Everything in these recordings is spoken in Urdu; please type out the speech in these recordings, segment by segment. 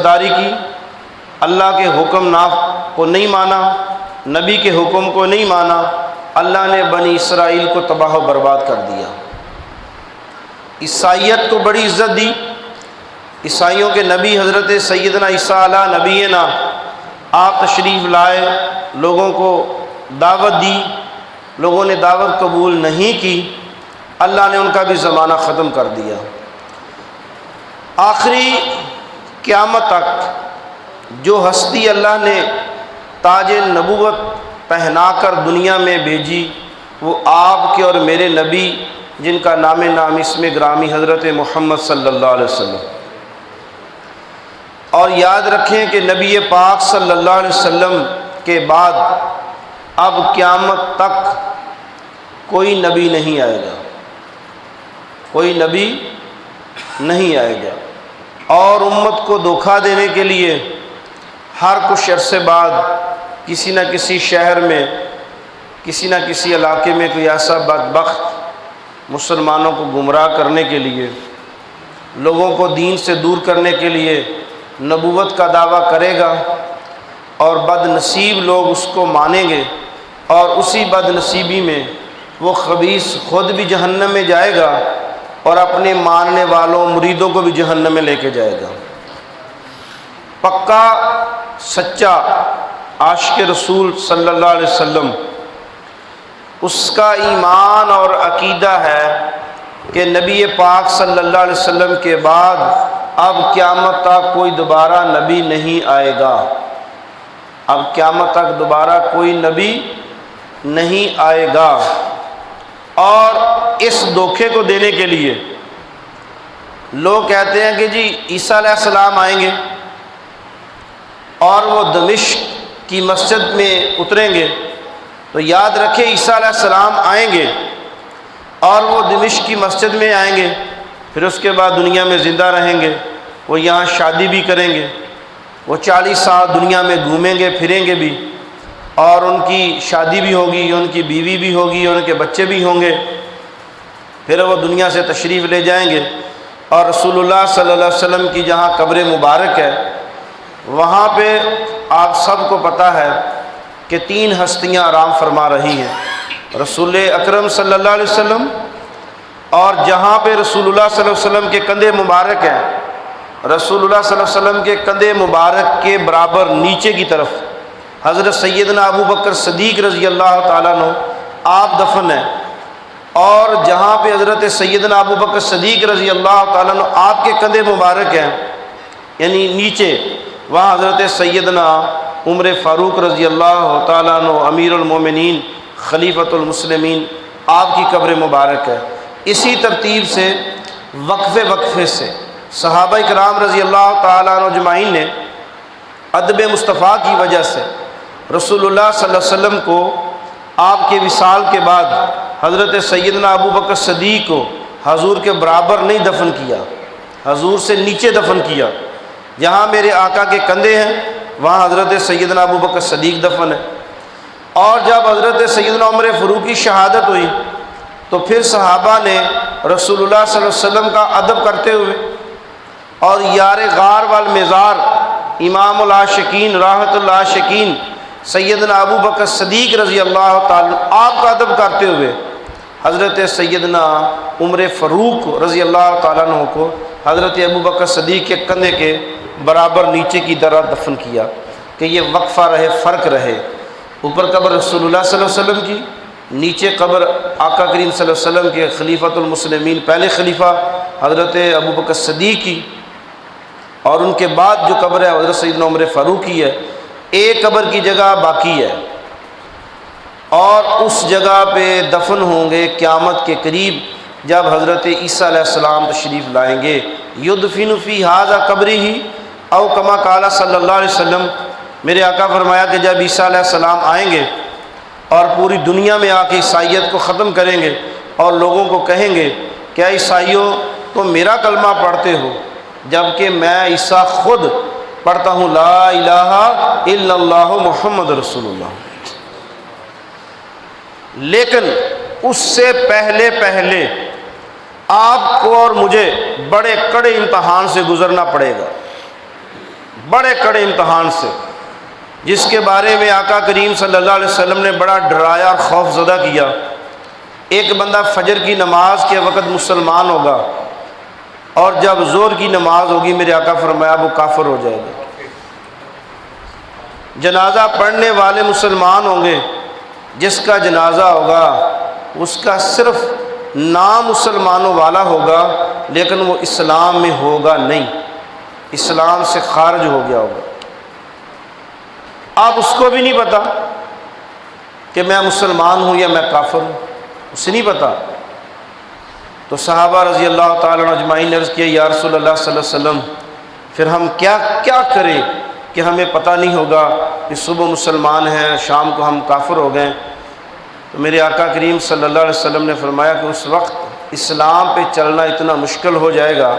داری کی، اللہ کے حکم کو نہیں مانا، نبی کے حکم کو نہیں مانا، اللہ نے بنی اسرائیل کو تباہ و برباد کر دیا۔ عیسائیت کو بڑی عزت دی، عیسائیوں کے نبی حضرت سیدنا عیسیٰ علیہ نبینا آپ تشریف لائے، لوگوں کو دعوت دی، لوگوں نے دعوت قبول نہیں کی، اللہ نے ان کا بھی زمانہ ختم کر دیا۔ آخری قیامت تک جو ہستی اللہ نے تاج نبوت پہنا کر دنیا میں بھیجی وہ آپ کے اور میرے نبی جن کا نام اسم گرامی حضرت محمد صلی اللہ علیہ وسلم۔ اور یاد رکھیں کہ نبی پاک صلی اللہ علیہ وسلم کے بعد اب قیامت تک کوئی نبی نہیں آئے گا، کوئی نبی نہیں آئے گا۔ اور امت کو دھوکہ دینے کے لیے ہر کچھ عرصے بعد کسی نہ کسی شہر میں، کسی نہ کسی علاقے میں کوئی ایسا بدبخت مسلمانوں کو گمراہ کرنے کے لیے، لوگوں کو دین سے دور کرنے کے لیے نبوت کا دعویٰ کرے گا، اور بد نصیب لوگ اس کو مانیں گے، اور اسی بد نصیبی میں وہ خبیث خود بھی جہنم میں جائے گا اور اپنے ماننے والوں مریدوں کو بھی جہنم میں لے کے جائے گا۔ پکا سچا عاشق رسول صلی اللہ علیہ وسلم، اس کا ایمان اور عقیدہ ہے کہ نبی پاک صلی اللہ علیہ وسلم کے بعد اب قیامت تک کوئی دوبارہ نبی نہیں آئے گا، اب قیامت تک دوبارہ کوئی نبی نہیں آئے گا۔ اور اس دھوکے کو دینے کے لیے لوگ کہتے ہیں کہ جی عیسیٰ علیہ السلام آئیں گے اور وہ دمشق کی مسجد میں اتریں گے، تو یاد رکھیں عیسیٰ علیہ السلام آئیں گے اور وہ دمشق کی مسجد میں آئیں گے، پھر اس کے بعد دنیا میں زندہ رہیں گے، وہ یہاں شادی بھی کریں گے، وہ 40 سال دنیا میں گھومیں گے پھریں گے بھی، اور ان کی شادی بھی ہوگی، ان کی بیوی بھی ہوگی، ان کے بچے بھی ہوں گے، پھر وہ دنیا سے تشریف لے جائیں گے، اور رسول اللہ صلی اللہ علیہ وسلم کی جہاں قبر مبارک ہے وہاں پہ آپ سب کو پتہ ہے کہ 3 ہستیاں آرام فرما رہی ہیں، رسول اکرم صلی اللہ علیہ وسلم، اور جہاں پہ رسول اللہ صلی اللہ علیہ وسلم کے کندھے مبارک ہیں، رسول اللہ صلی اللہ علیہ وسلم کے کندھے مبارک کے برابر نیچے کی طرف حضرت سیدنا ابو بکر صدیق رضی اللہ تعالیٰ عنہ آپ دفن ہیں، اور جہاں پہ حضرت سیدنا ابو بکر صدیق رضی اللہ تعالیٰ عنہ آپ کے کندھے مبارک ہیں، یعنی نیچے وہاں حضرت سیدنا عمر فاروق رضی اللہ تعالیٰ عنہ امیر المومنین خلیفۃ المسلمین آپ کی قبر مبارک ہے۔ اسی ترتیب سے وقفے سے صحابہ کرام رضی اللہ تعالیٰ عنہ اجمعین نے ادب مصطفیٰ کی وجہ سے رسول اللہ صلی اللہ علیہ وسلم کو آپ کے وصال کے بعد حضرت سیدنا ابو بکر صدیق کو حضور کے برابر نہیں دفن کیا، حضور سے نیچے دفن کیا، جہاں میرے آقا کے کندھے ہیں وہاں حضرت سیدنا ابو بکر صدیق دفن ہے۔ اور جب حضرت سیدنا عمر فاروق کی شہادت ہوئی تو پھر صحابہ نے رسول اللہ صلی اللہ علیہ وسلم کا ادب کرتے ہوئے اور یار غار والمزار امام العاشقین راحت العاشقین سیدنا ابو بکر صدیق رضی اللہ تعالیٰ آپ کا ادب کرتے ہوئے حضرت سیدنا عمر فاروق رضی اللہ تعالیٰ عنہ کو حضرت ابو بکر صدیق کے کندھے کے برابر نیچے کی طرح دفن کیا کہ یہ وقفہ رہے، فرق رہے، اوپر قبر رسول اللہ صلی اللہ علیہ وسلم کی، نیچے قبر آقا کریم صلی اللہ علیہ وسلم کے خلیفۃ المسلمین پہلے خلیفہ حضرت ابو بکر صدیق کی، اور ان کے بعد جو قبر ہے حضرت سیدنا عمر فاروق کی ہے، ایک قبر کی جگہ باقی ہے، اور اس جگہ پہ دفن ہوں گے قیامت کے قریب جب حضرت عیسیٰ علیہ السلام تشریف لائیں گے۔ یدفن فی ھذا قبرہ او کما قال صلی اللہ علیہ وسلم، میرے آقا فرمایا کہ جب عیسیٰ علیہ السلام آئیں گے اور پوری دنیا میں آ کے عیسائیت کو ختم کریں گے اور لوگوں کو کہیں گے کیا عیسائیوں تم میرا کلمہ پڑھتے ہو، جبکہ میں عیسیٰ خود پڑھتا ہوں لا الہ الا اللہ محمد رسول اللہ، لیکن اس سے پہلے آپ کو اور مجھے بڑے کڑے امتحان سے گزرنا پڑے گا، بڑے کڑے امتحان سے، جس کے بارے میں آقا کریم صلی اللہ علیہ وسلم نے بڑا ڈرایا اور خوف زدہ کیا۔ ایک بندہ فجر کی نماز کے وقت مسلمان ہوگا اور جب ظہر کی نماز ہوگی میرے آقا فرمایا وہ کافر ہو جائے گا۔ جنازہ پڑھنے والے مسلمان ہوں گے، جس کا جنازہ ہوگا اس کا صرف نام مسلمانوں والا ہوگا، لیکن وہ اسلام میں ہوگا نہیں، اسلام سے خارج ہو گیا ہوگا۔ اب اس کو بھی نہیں پتا کہ میں مسلمان ہوں یا میں کافر ہوں، اسے نہیں پتا۔ تو صحابہ رضی اللہ تعالیٰ عنہ اجمعین نے عرض کیا یا رسول اللہ صلی اللہ علیہ وسلم پھر ہم کیا کریں کہ ہمیں پتہ نہیں ہوگا کہ صبح مسلمان ہیں شام کو ہم کافر ہو گئے۔ تو میرے آقا کریم صلی اللہ علیہ وسلم نے فرمایا کہ اس وقت اسلام پہ چلنا اتنا مشکل ہو جائے گا،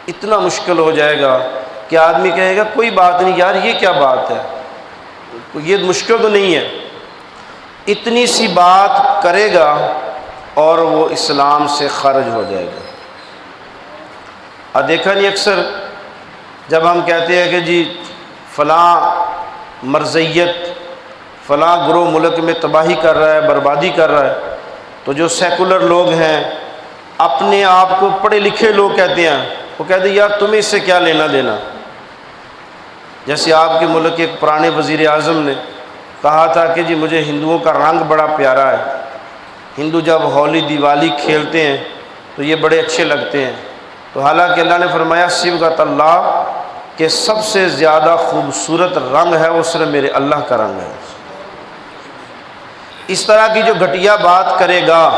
اتنا مشکل ہو جائے گا کہ آدمی کہے گا کوئی بات نہیں یار، یہ کیا بات ہے، یہ مشکل تو نہیں ہے، اتنی سی بات کرے گا اور وہ اسلام سے خارج ہو جائے گا۔ دیکھا نہیں اکثر جب ہم کہتے ہیں کہ جی فلاں مرزیت فلاں گروہ ملک میں تباہی کر رہا ہے، بربادی کر رہا ہے، تو جو سیکولر لوگ ہیں، اپنے آپ کو پڑھے لکھے لوگ کہتے ہیں، وہ کہتے ہیں یار تمہیں اس سے کیا لینا دینا۔ جیسے آپ کے ملک کے ایک پرانے وزیر اعظم نے کہا تھا کہ جی مجھے ہندوؤں کا رنگ بڑا پیارا ہے، ہندو جب ہولی دیوالی کھیلتے ہیں تو یہ بڑے اچھے لگتے ہیں۔ تو حالانکہ اللہ نے فرمایا صبغۃ اللہ کہ سب سے زیادہ خوبصورت رنگ ہے وہ صرف میرے اللہ کا رنگ ہے۔ اس طرح کی جو گھٹیا بات کرے گا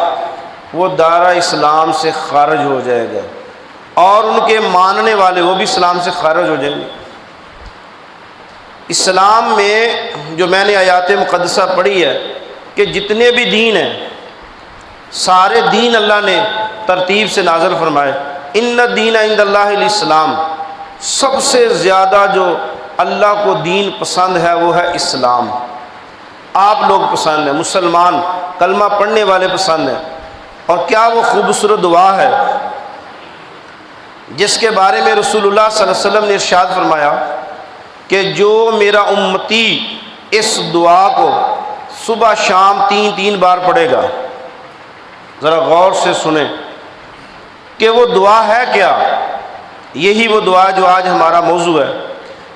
وہ دائرہ اسلام سے خارج ہو جائے گا، اور ان کے ماننے والے وہ بھی اسلام سے خارج ہو جائیں گے۔ اسلام میں جو میں نے آیات مقدسہ پڑھی ہے کہ جتنے بھی دین ہیں سارے دین اللہ نے ترتیب سے نازل فرمائے۔ ان الدین عند اللہ الاسلام، سب سے زیادہ جو اللہ کو دین پسند ہے وہ ہے اسلام۔ آپ لوگ پسند ہیں، مسلمان کلمہ پڑھنے والے پسند ہیں، اور کیا وہ خوبصورت دعا ہے جس کے بارے میں رسول اللہ صلی اللہ علیہ وسلم نے ارشاد فرمایا کہ جو میرا امتی اس دعا کو صبح شام 3 بار پڑھے گا، ذرا غور سے سنیں کہ وہ دعا ہے کیا۔ یہی وہ دعا جو آج ہمارا موضوع ہے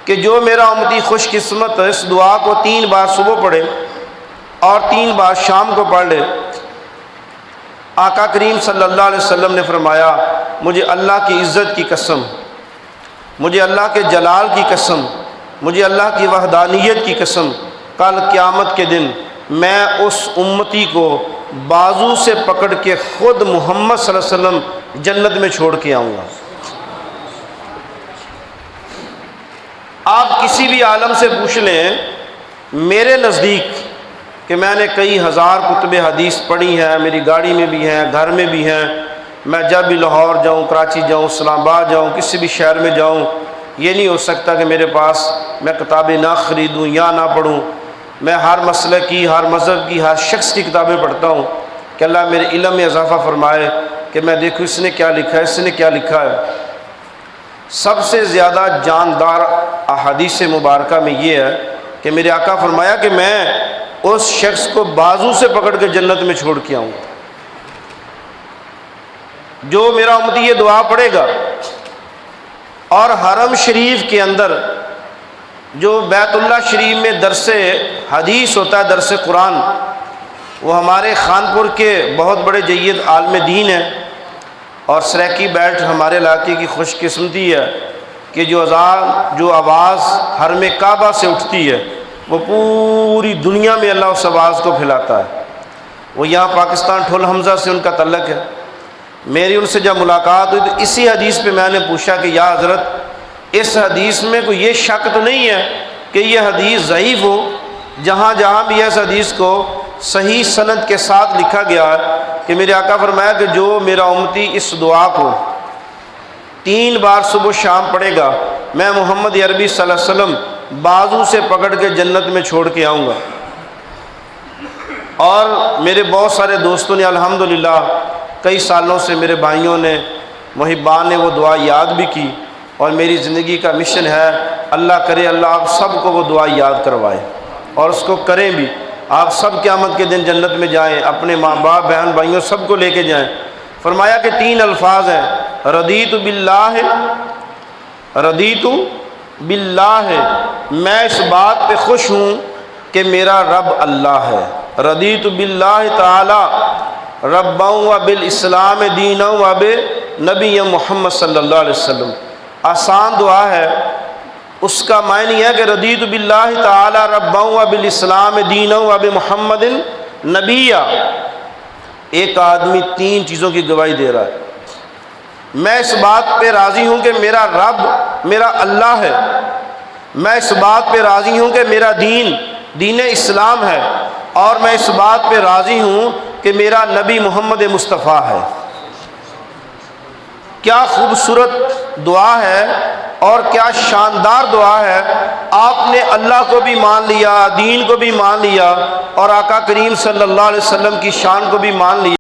کہ جو میرا امتی خوش قسمت اس دعا کو 3 بار صبح پڑھے اور 3 بار شام کو پڑھ لے۔ آقا کریم صلی اللہ علیہ وسلم نے فرمایا مجھے اللہ کی عزت کی قسم، مجھے اللہ کے جلال کی قسم، مجھے اللہ کی وحدانیت کی قسم، کل قیامت کے دن میں اس امتی کو بازو سے پکڑ کے خود محمد صلی اللہ علیہ وسلم جنت میں چھوڑ کے آؤں گا۔ آپ کسی بھی عالم سے پوچھ لیں، میرے نزدیک کہ میں نے کئی ہزار کتب حدیث پڑھی ہیں، میری گاڑی میں بھی ہیں، گھر میں بھی ہیں، میں جب بھی لاہور جاؤں، کراچی جاؤں، اسلام آباد جاؤں، کسی بھی شہر میں جاؤں، یہ نہیں ہو سکتا کہ میرے پاس میں کتابیں نہ خریدوں یا نہ پڑھوں۔ میں ہر مسئلہ کی، ہر مذہب کی، ہر شخص کی کتابیں پڑھتا ہوں کہ اللہ میرے علم میں اضافہ فرمائے کہ میں دیکھوں اس نے کیا لکھا ہے، اس نے کیا لکھا ہے۔ سب سے زیادہ جاندار احادیث مبارکہ میں یہ ہے کہ میرے آقا فرمایا کہ میں اس شخص کو بازو سے پکڑ کے جنت میں چھوڑ کے آؤں گا جو میرا امتی یہ دعا پڑھے گا۔ اور حرم شریف کے اندر جو بیت اللہ شریف میں درس حدیث ہوتا ہے، درس قرآن، وہ ہمارے خانپور کے بہت بڑے جید عالم دین ہیں، اور سریکی بیلٹ ہمارے علاقے کی خوش قسمتی ہے کہ جو آواز حرم کعبہ سے اٹھتی ہے وہ پوری دنیا میں اللہ اس آواز کو پھیلاتا ہے۔ وہ یہاں پاکستان ٹھل حمزہ سے ان کا تعلق ہے۔ میری ان سے جب ملاقات ہوئی تو اسی حدیث پہ میں نے پوچھا کہ یا حضرت اس حدیث میں کوئی یہ شک تو نہیں ہے کہ یہ حدیث ضعیف ہو؟ جہاں جہاں بھی اس حدیث کو صحیح سند کے ساتھ لکھا گیا ہے کہ میرے آقا فرمایا کہ جو میرا امتی اس دعا کو 3 بار صبح شام پڑھے گا، میں محمد عربی صلی اللہ علیہ وسلم بازو سے پکڑ کے جنت میں چھوڑ کے آؤں گا۔ اور میرے بہت سارے دوستوں نے الحمدللہ کئی سالوں سے، میرے بھائیوں نے، محبان نے وہ دعا یاد بھی کی اور میری زندگی کا مشن ہے، اللہ کرے اللہ آپ سب کو وہ دعا یاد کروائے اور اس کو کریں بھی۔ آپ سب قیامت کے دن جنت میں جائیں، اپنے ماں باپ بہن بھائیوں سب کو لے کے جائیں۔ فرمایا کہ 3 الفاظ ہیں، رضیت باللہ، رضیت باللہ، میں اس بات پہ خوش ہوں کہ میرا رب اللہ ہے۔ رضیت باللہ تعالی ربا و بالاسلام دینا و بنبی محمد صلی اللہ علیہ وسلم۔ آسان دعا ہے، اس کا معنی ہے کہ رضیت باللہ تعالی ربا و بالاسلام دینا و بمحمد نبی۔ ایک آدمی 3 چیزوں کی گواہی دے رہا ہے، میں اس بات پہ راضی ہوں کہ میرا رب میرا اللہ ہے، میں اس بات پہ راضی ہوں کہ میرا دین دین اسلام ہے، اور میں اس بات پہ راضی ہوں کہ میرا نبی محمد مصطفیٰ ہے۔ کیا خوبصورت دعا ہے اور کیا شاندار دعا ہے۔ آپ نے اللہ کو بھی مان لیا، دین کو بھی مان لیا، اور آقا کریم صلی اللہ علیہ وسلم کی شان کو بھی مان لیا۔